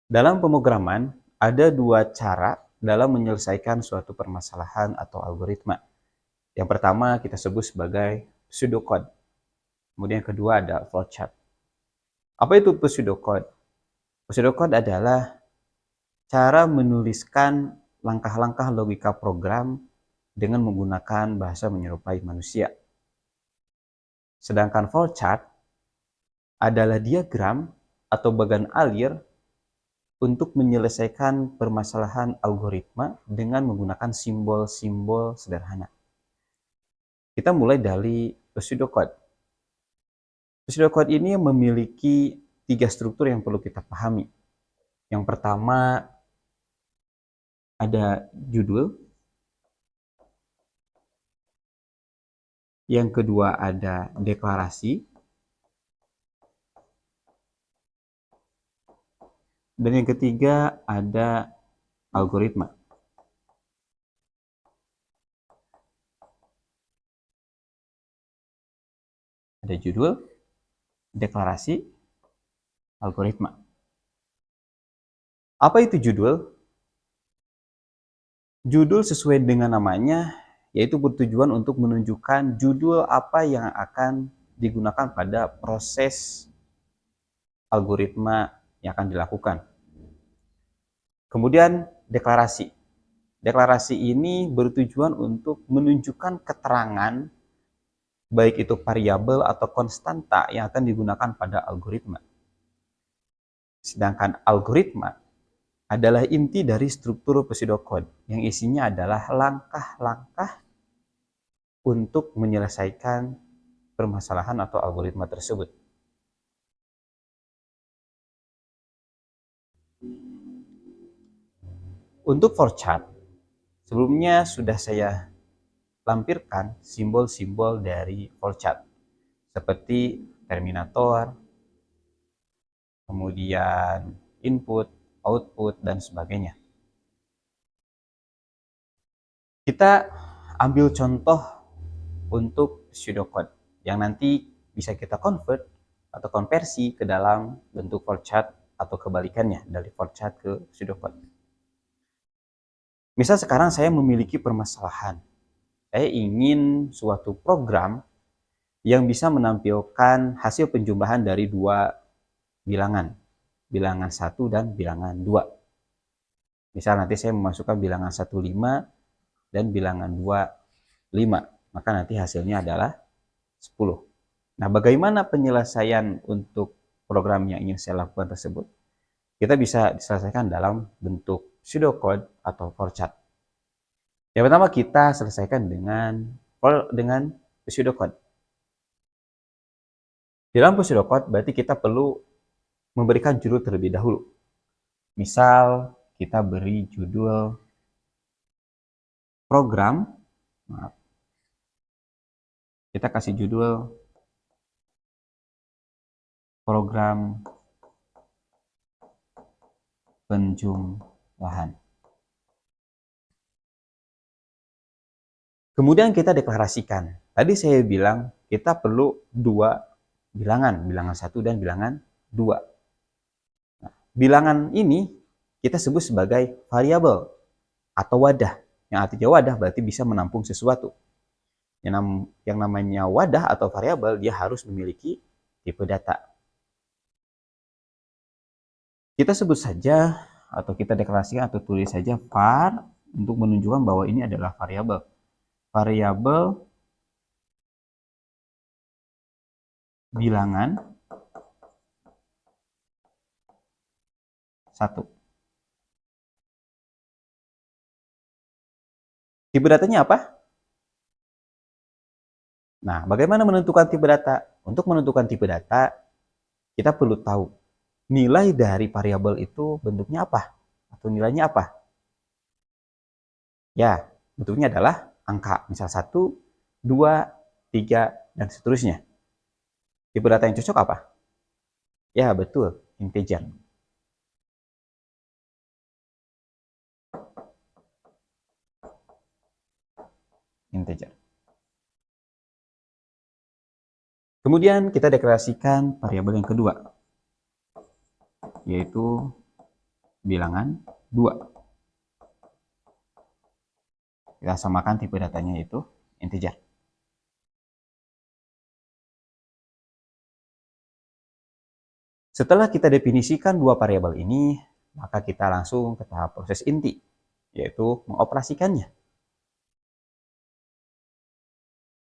Dalam pemrograman, ada dua cara dalam menyelesaikan suatu permasalahan atau algoritma. Yang pertama kita sebut sebagai pseudocode. Kemudian yang kedua ada flowchart. Apa itu pseudocode? Pseudocode adalah cara menuliskan langkah-langkah logika program dengan menggunakan bahasa menyerupai manusia. Sedangkan flowchart adalah diagram atau bagan alir untuk menyelesaikan permasalahan algoritma dengan menggunakan simbol-simbol sederhana. Kita mulai dari pseudocode. Pseudocode ini memiliki 3 struktur yang perlu kita pahami. Yang pertama ada judul, yang kedua ada deklarasi, dan yang ketiga ada algoritma. Ada judul, deklarasi, algoritma. Apa itu judul? Judul sesuai dengan namanya, yaitu bertujuan untuk menunjukkan judul apa yang akan digunakan pada proses algoritma yang akan dilakukan. Kemudian deklarasi. Deklarasi ini bertujuan untuk menunjukkan keterangan baik itu variabel atau konstanta yang akan digunakan pada algoritma. Sedangkan algoritma adalah inti dari struktur pseudocode yang isinya adalah langkah-langkah untuk menyelesaikan permasalahan atau algoritma tersebut. Untuk flowchart, sebelumnya sudah saya lampirkan simbol-simbol dari flowchart seperti terminator, kemudian input, output, dan sebagainya. Kita ambil contoh untuk pseudocode yang nanti bisa kita convert atau konversi ke dalam bentuk flowchart atau kebalikannya dari flowchart ke pseudocode. Misal sekarang saya memiliki permasalahan. Saya ingin suatu program yang bisa menampilkan hasil penjumlahan dari dua bilangan, bilangan 1 dan bilangan 2. Misal nanti saya memasukkan bilangan 1 5 dan bilangan 2 5, maka nanti hasilnya adalah 10. Nah, bagaimana penyelesaian untuk program yang ingin saya lakukan tersebut? Kita bisa diselesaikan dalam bentuk pseudocode atau flowchart. Yang pertama kita selesaikan dengan pseudocode. Di dalam pseudocode berarti kita perlu memberikan judul terlebih dahulu. Misal kita beri judul program, kita kasih judul program penjumlahan. Kemudian kita deklarasikan. Tadi saya bilang kita perlu dua bilangan, bilangan 1 dan bilangan 2. Nah, bilangan ini kita sebut sebagai variabel atau wadah. Yang artinya wadah berarti bisa menampung sesuatu. Yang namanya wadah atau variabel dia harus memiliki tipe data. Kita sebut saja atau kita deklarasikan atau tulis saja var untuk menunjukkan bahwa ini adalah variabel. Variabel bilangan 1. Tipe datanya apa? Nah, bagaimana menentukan tipe data? Untuk menentukan tipe data, kita perlu tahu nilai dari variabel itu bentuknya apa atau nilainya apa. Ya, bentuknya adalah angka, misal 1, 2, 3, dan seterusnya. Tipe data yang cocok apa? Ya, betul, integer. Integer. Kemudian kita deklarasikan variabel yang kedua, yaitu bilangan 2. Kita samakan tipe datanya itu integer. Setelah kita definisikan dua variabel ini, maka kita langsung ke tahap proses inti, yaitu mengoperasikannya.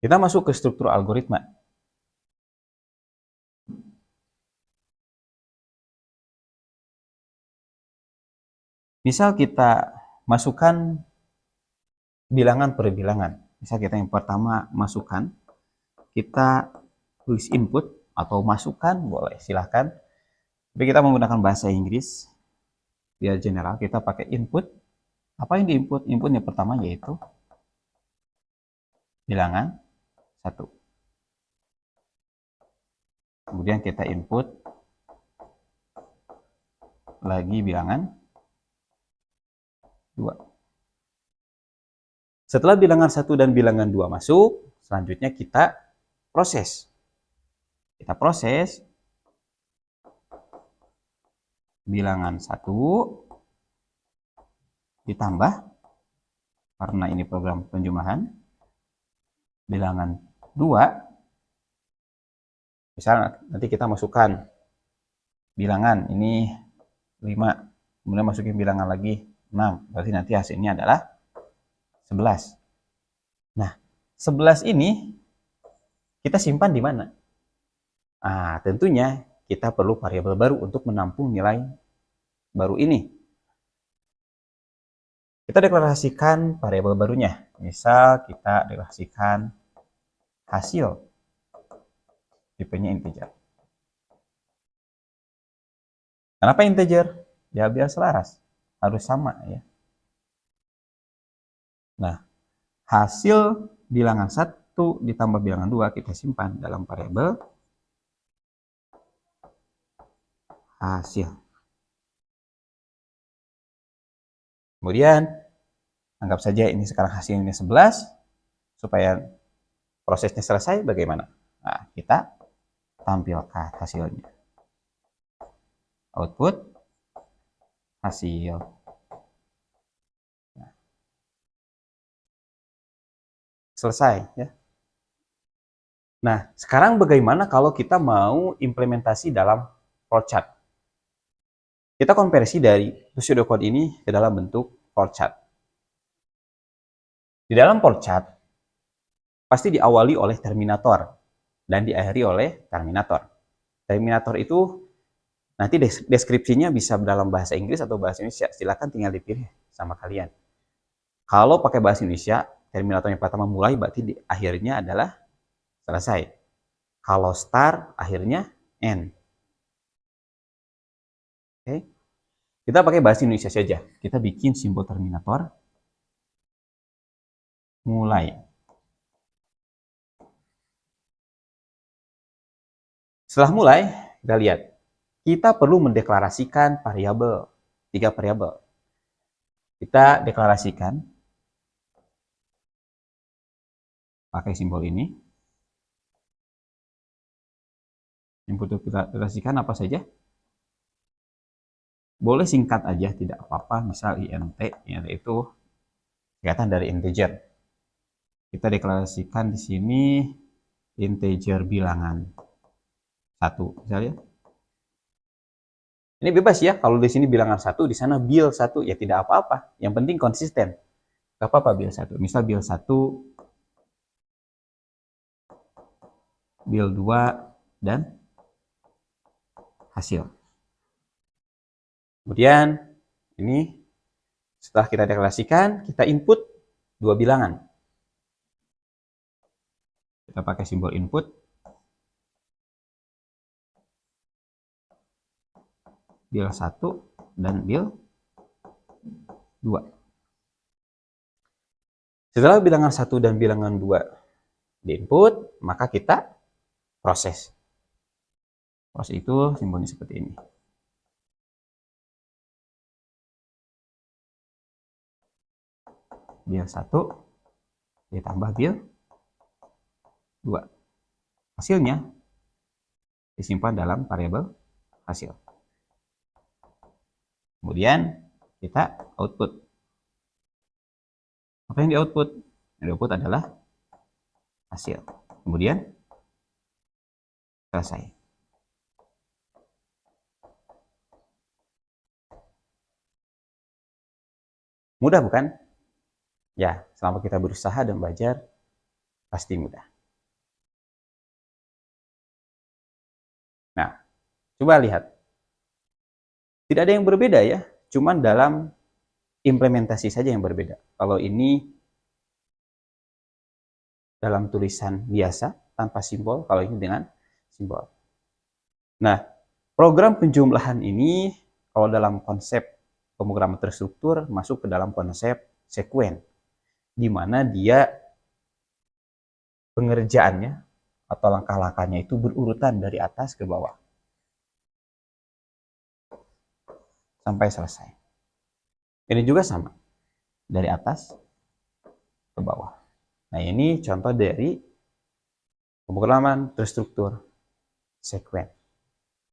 Kita masuk ke struktur algoritma. Misal kita masukkan bilangan per bilangan. Misal kita yang pertama masukkan, kita tulis input atau masukkan, boleh silahkan. Tapi kita menggunakan bahasa Inggris, biar general kita pakai input. Apa yang diinput? Input yang pertama yaitu bilangan 1. Kemudian kita input lagi bilangan 2. Setelah bilangan 1 dan bilangan 2 masuk, selanjutnya kita proses. Kita proses bilangan 1 ditambah, karena ini program penjumlahan, bilangan 2. Misal nanti kita masukkan bilangan ini 5, kemudian masukin bilangan lagi 6, berarti nanti hasilnya adalah 11. Nah, 11 ini kita simpan di mana? Tentunya kita perlu variabel baru untuk menampung nilai baru ini. Kita deklarasikan variabel barunya. Misal kita deklarasikan hasil, tipenya integer. Kenapa integer? Ya biar selaras, harus sama ya. Nah, hasil bilangan 1 ditambah bilangan 2 kita simpan dalam variabel hasil. Kemudian, anggap saja ini sekarang hasilnya 11, supaya prosesnya selesai bagaimana? Nah, kita tampilkan hasilnya. Output hasil. Nah, selesai ya. Nah, sekarang bagaimana kalau kita mau implementasi dalam flowchart? Kita konversi dari pseudocode ini ke dalam bentuk flowchart. Di dalam flowchart pasti diawali oleh terminator dan diakhiri oleh terminator. Terminator itu nanti deskripsinya bisa dalam bahasa Inggris atau bahasa Indonesia, silakan tinggal dipilih sama kalian. Kalau pakai bahasa Indonesia, terminator yang pertama mulai berarti di akhirnya adalah selesai. Kalau start, akhirnya end. Oke. Kita pakai bahasa Indonesia saja. Kita bikin simbol terminator. Mulai. Setelah mulai, kita lihat. Kita perlu mendeklarasikan variabel. 3 variabel. Kita deklarasikan pakai simbol ini. Input kita deklarasikan apa saja? Boleh singkat aja, tidak apa-apa. Misal int, int itu kelihatan dari integer. Kita deklarasikan di sini integer bilangan 1 misalnya. Ini bebas ya, kalau di sini bilangan 1, di sana bil 1, ya tidak apa-apa. Yang penting konsisten. Gak apa-apa bil 1. Misal bil 1, bil 2, dan hasil. Kemudian, ini setelah kita deklarasikan, kita input 2 bilangan. Kita pakai simbol input. Bil 1 dan bil 2. Setelah bilangan 1 dan bilangan 2 diinput, maka kita proses. Proses itu simbolnya seperti ini. Bil 1 ditambah bil 2. Hasilnya disimpan dalam variabel hasil. Kemudian kita output. Apa yang di output? Yang di output adalah hasil. Kemudian selesai. Mudah bukan? Ya, selama kita berusaha dan belajar, pasti mudah. Nah, coba lihat. Tidak ada yang berbeda ya, cuman dalam implementasi saja yang berbeda. Kalau ini dalam tulisan biasa, tanpa simbol, kalau ini dengan simbol. Nah, program penjumlahan ini, kalau dalam konsep pemrograman terstruktur, masuk ke dalam konsep sekuen, di mana dia pengerjaannya atau langkah-langkahnya itu berurutan dari atas ke bawah sampai selesai. Ini juga sama, dari atas ke bawah. Nah, ini contoh dari pemrograman terstruktur sekuen.